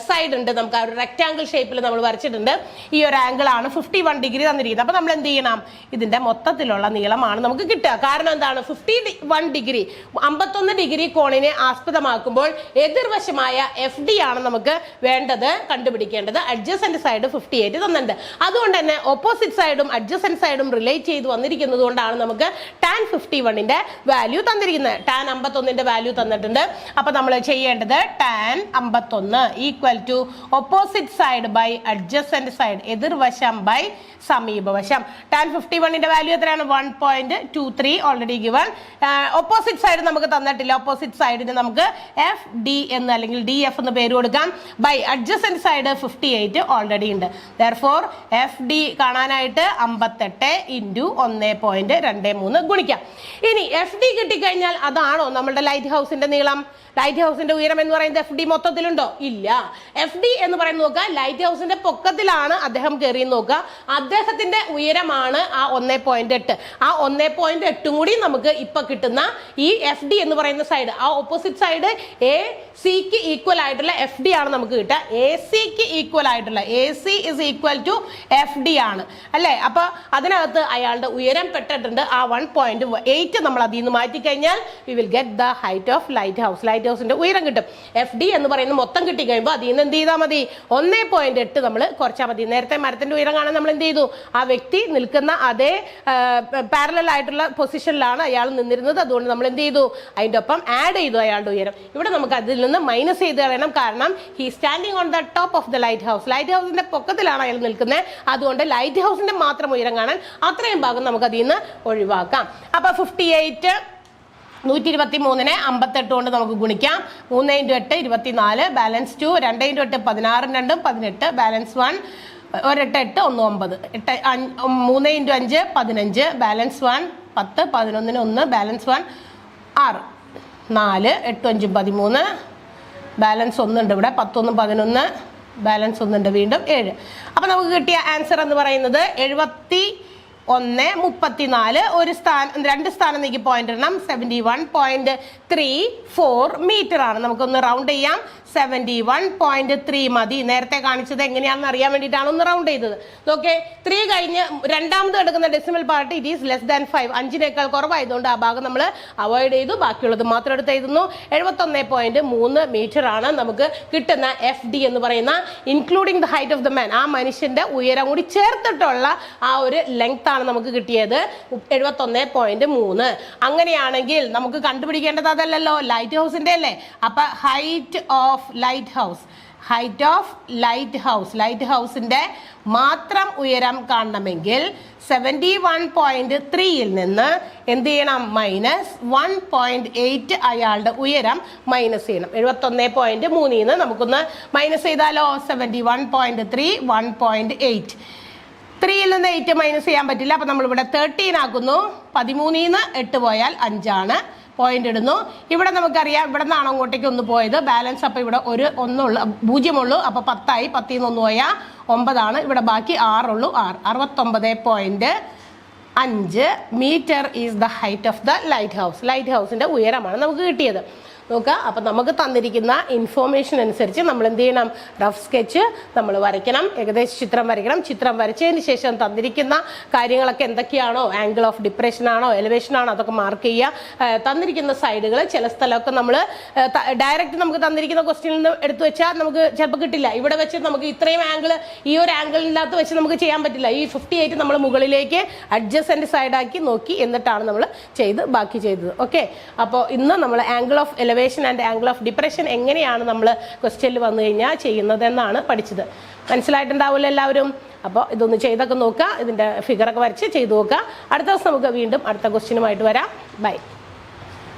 സൈഡ് ഉണ്ട്. നമുക്ക് ആ ഒരു റെക്ടാങ്കിൾ ഷേപ്പിൽ നമ്മൾ വരച്ചിട്ടുണ്ട്. ഈ ഒരു ആംഗിൾ ആണ് 51 ഡിഗ്രി തന്നിരിക്കുന്നത്. അപ്പൊ നമ്മൾ എന്ത് ചെയ്യണം, ഇതിന്റെ മൊത്തത്തിലുള്ള നീളമാണ് നമുക്ക് കിട്ടുക. കാരണം എന്താണ്, 51 ഡിഗ്രി 51 ഡിഗ്രി കോണിനെ ആസ്പദമാക്കുമ്പോൾ എതിർവശമായ FD ആണ് നമുക്ക് വേണ്ടത്, കണ്ടുപിടിക്കേണ്ടത്. അഡ്ജസന്റ് സൈഡ് 58 തന്നിട്ടുണ്ട്. അതുകൊണ്ട് തന്നെ ഓപ്പോസിറ്റ് സൈഡും അഡ്ജസന്റ് സൈഡും റിലേറ്റ് ചെയ്ത് വന്നിരിക്കുന്നത് കൊണ്ടാണ് നമുക്ക് tan 51ന്റെ വാല്യൂ തന്നിരിക്കുന്നത്. tan 51ന്റെ വാല്യൂ തന്നിട്ടുണ്ട്. അപ്പൊ നമ്മൾ ചെയ്യേണ്ടത് tan 51 equal to opposite side by adjacent side, എതിർവശം ബൈ സമീപവശം. tan 51ന്റെ വാല്യൂ എത്രയാണ്? 1.23 ഓൾറെഡി ഗിവൺ. ഓപ്പോസിറ്റ് സൈഡ് നമുക്ക് തന്നിട്ടില്ല. ഓപ്പോസിറ്റ് സൈഡിന് നമുക്ക് FD എന്ന് അല്ലെങ്കിൽ DF എന്ന് പേര് കൊടുക്കാം. ബൈ അഡ്ജസന്റ് സൈഡ് 58 ഓൾറെഡി ഉണ്ട്. Therefore therefore FD കാണാനായിട്ട് 58 ഇൻറ്റു 1.23 ഗുണിക്കാം. ഇനി FD കിട്ടിക്കഴിഞ്ഞാൽ അതാണോ നമ്മളുടെ ലൈറ്റ് ഹൗസിന്റെ നീളം? ലൈറ്റ് ഹൗസിന്റെ ഉയരം എന്ന് പറയുന്നത് FD മൊത്തത്തിലുണ്ടോ? ഇല്ല. FD എന്ന് പറയുന്നത് നോക്കുക, ലൈറ്റ് ഹൗസിന്റെ പൊക്കത്തിലാണ് അദ്ദേഹം കയറി നോക്കുക. അദ്ദേഹത്തിന്റെ ഉയരമാണ് ആ 1.8. ആ 1.8 കൂടി നമുക്ക് ഇപ്പൊ കിട്ടുന്ന ഈ FD എന്ന് പറയുന്ന സൈഡ്, ആ ഓപ്പോസിറ്റ് സൈഡ് AC ഈക്വൽ ആയിട്ടുള്ള FD ആണ് നമുക്ക് കിട്ടുക. AC ഈക്വൽ ആയിട്ടുള്ള AC is equal to FD ആണ് അല്ലെ? അപ്പൊ അതിനകത്ത് അയാളുടെ ഉയരം പെട്ടിട്ടുണ്ട്. ആ 1.8 നമ്മൾ അതിൽ നിന്ന് മാറ്റി കഴിഞ്ഞാൽ we will get the height of light house. Light ഹൗസിന്റെ ഉയരം കിട്ടും. FD എന്ന് പറയുന്നത് മൊത്തം കിട്ടി കഴിയുമ്പോൾ അതിൽ നിന്ന് എന്ത് ചെയ്താൽ മതി? 1.8 നമ്മൾ കുറച്ചാൽ മതി. നേരത്തെ മരത്തിന്റെ ഉയരം കാണാൻ നമ്മൾ എന്ത് ചെയ്തു? ആ വ്യക്തി നിൽക്കുന്ന അതേ പാരലൽ ആയിട്ടുള്ള പൊസിഷനിലാണ് അയാൾ നിന്നിരുന്നത്. അതുകൊണ്ട് നമ്മൾ എന്ത് ചെയ്തു? അതിന്റെ ഒപ്പം ആഡ് ചെയ്തു അയാളുടെ ഉയരം. ഇവിടെ നമുക്ക് അതിൽ നിന്ന് മൈനസ് ചെയ്ത് കളയണം. കാരണം he standing on the top of the light house. Light ഹൗസിന്റെ പൊക്കത്തിലാണ് അയാൾ നിൽക്കുന്നത്. അതുകൊണ്ട് ലൈറ്റ് ഹൗസിന്റെ മാത്രം ഉയരം കാണാൻ അത്രയും ഭാഗം നമുക്ക് അതിൽ നിന്ന് ഒഴിവാക്കാം. അപ്പൊ 58 123 58 കൊണ്ട് നമുക്ക് ഗുണിക്കാം. 3 × 8 24, balance 2, 2 × 8 16 2 18, balance 1, 1 8 8 1 9, 3 × 5 15, balance 1 10, 11 1, balance 1 6, 4 8 5 13, balance 1 ഉണ്ട് ഇവിടെ, 10 1 11, ബാലൻസ് 1 ഉണ്ട് വീണ്ടും 7. അപ്പൊ നമുക്ക് കിട്ടിയ ആൻസർ എന്ന് പറയുന്നത് 71.34. ഒരു സ്ഥാനം 2 സ്ഥാനം നീക്കി പോയിന്റ് ഇടണം. 71.34 മീറ്റർ ആണ്. നമുക്കൊന്ന് റൗണ്ട് ചെയ്യാം. 71.3 മതി. നേരത്തെ കാണിച്ചത് എങ്ങനെയാണെന്ന് അറിയാൻ വേണ്ടിയിട്ടാണ് ഒന്ന് റൗണ്ട് ചെയ്തത്. ഓക്കെ, 3 കഴിഞ്ഞ് രണ്ടാമത് എടുക്കുന്ന decimal part it is less than 5. 5-നേക്കാൾ കുറവായതുകൊണ്ട് ആ ഭാഗം നമ്മൾ അവോയ്ഡ് ചെയ്തു. ബാക്കിയുള്ളത് മാത്രം എടുത്ത് എഴുതുന്നു. 71.3 മീറ്റർ ആണ് നമുക്ക് കിട്ടുന്ന FD എന്ന് പറയുന്ന, including the height of the man. ആ മനുഷ്യന്റെ ഉയരം കൂടി ചേർത്തിട്ടുള്ള ആ ഒരു ലെങ്ത് ആണ് നമുക്ക് കിട്ടിയത് 71.3. അങ്ങനെയാണെങ്കിൽ നമുക്ക് കണ്ടുപിടിക്കേണ്ടത് അതല്ലല്ലോ, ലൈറ്റ് ഹൗസിന്റെ അല്ലേ? അപ്പൊ height of light house, height of light house, light ഹൗസിന്റെ മാത്രം ഉയരം കാണണമെങ്കിൽ 71.3യിൽ നിന്ന് എന്ത് ചെയ്യണം? മൈനസ് 1.8 അയാളുടെ ഉയരം മൈനസ് ചെയ്യണം. 71.3ൽ നിന്ന് നമുക്കൊന്ന് മൈനസ് ചെയ്താലോ? 71.3 1.8. 3യിൽ നിന്ന് 8 മൈനസ് ചെയ്യാൻ പറ്റില്ല. അപ്പൊ നമ്മളിവിടെ 13 ആക്കുന്നു. 13ൽ നിന്ന് 8 പോയാൽ 5 ആണ്. പോയിന്റ് ഇടുന്നു. ഇവിടെ നമുക്കറിയാം ഇവിടെ നിന്നാണ് അങ്ങോട്ടേക്ക് 1 പോയത്. ബാലൻസ് അപ്പൊ ഇവിടെ ഒരു 0 ഉള്ളൂ. അപ്പൊ 10 ആയി. 10ൽ നിന്ന് 1 പോയാൽ 9 ആണ്. ഇവിടെ ബാക്കി 6 ഉള്ളൂ. 69.5 metre is the height of the light house. Light ഹൗസിന്റെ ഉയരമാണ് നമുക്ക് കിട്ടിയത്. നോക്കുക, അപ്പം നമുക്ക് തന്നിരിക്കുന്ന ഇൻഫോർമേഷൻ അനുസരിച്ച് നമ്മൾ എന്ത് ചെയ്യണം? റഫ് സ്കെച്ച് നമ്മൾ വരയ്ക്കണം. ഏകദേശം ചിത്രം വരയ്ക്കണം. ചിത്രം വരച്ചതിന് ശേഷം തന്നിരിക്കുന്ന കാര്യങ്ങളൊക്കെ എന്തൊക്കെയാണോ, ആംഗിൾ ഓഫ് ഡിപ്രഷൻ ആണോ എലിവേഷൻ ആണോ അതൊക്കെ മാർക്ക് ചെയ്യുക. തന്നിരിക്കുന്ന സൈഡുകൾ ചില സ്ഥലമൊക്കെ നമ്മൾ ഡയറക്റ്റ് നമുക്ക് തന്നിരിക്കുന്ന ക്വസ്റ്റ്യനിൽ നിന്ന് എടുത്തു വെച്ചാൽ നമുക്ക് ചിലപ്പോൾ കിട്ടില്ല. ഇവിടെ വെച്ച് നമുക്ക് ഇത്രയും ആംഗിൾ ഈ ഒരു ആംഗിളിനകത്ത് വെച്ച് നമുക്ക് ചെയ്യാൻ പറ്റില്ല. ഈ 58 നമ്മൾ മുകളിലേക്ക് അഡ്ജസൻറ്റ് സൈഡാക്കി നോക്കി എന്നിട്ടാണ് നമ്മൾ ബാക്കി ചെയ്തത്. ഓക്കെ, അപ്പോൾ ഇന്ന് നമ്മൾ angle of elevation and angle of depression എങ്ങനെയാണ് നമ്മൾ ക്വസ്റ്റ്യനിൽ വന്നു കഴിഞ്ഞാൽ ചെയ്യുന്നതെന്നാണ് പഠിച്ചത്. മനസ്സിലായിട്ടുണ്ടാവില്ല എല്ലാവരും? അപ്പോൾ ഇതൊന്ന് ചെയ്തൊക്കെ നോക്കുക. ഇതിൻ്റെ ഫിഗറൊക്കെ വരച്ച് ചെയ്ത് നോക്കുക. അടുത്ത ദിവസം നമുക്ക് വീണ്ടും അടുത്ത ക്വസ്റ്റ്യനുമായിട്ട് വരാം. ബൈ.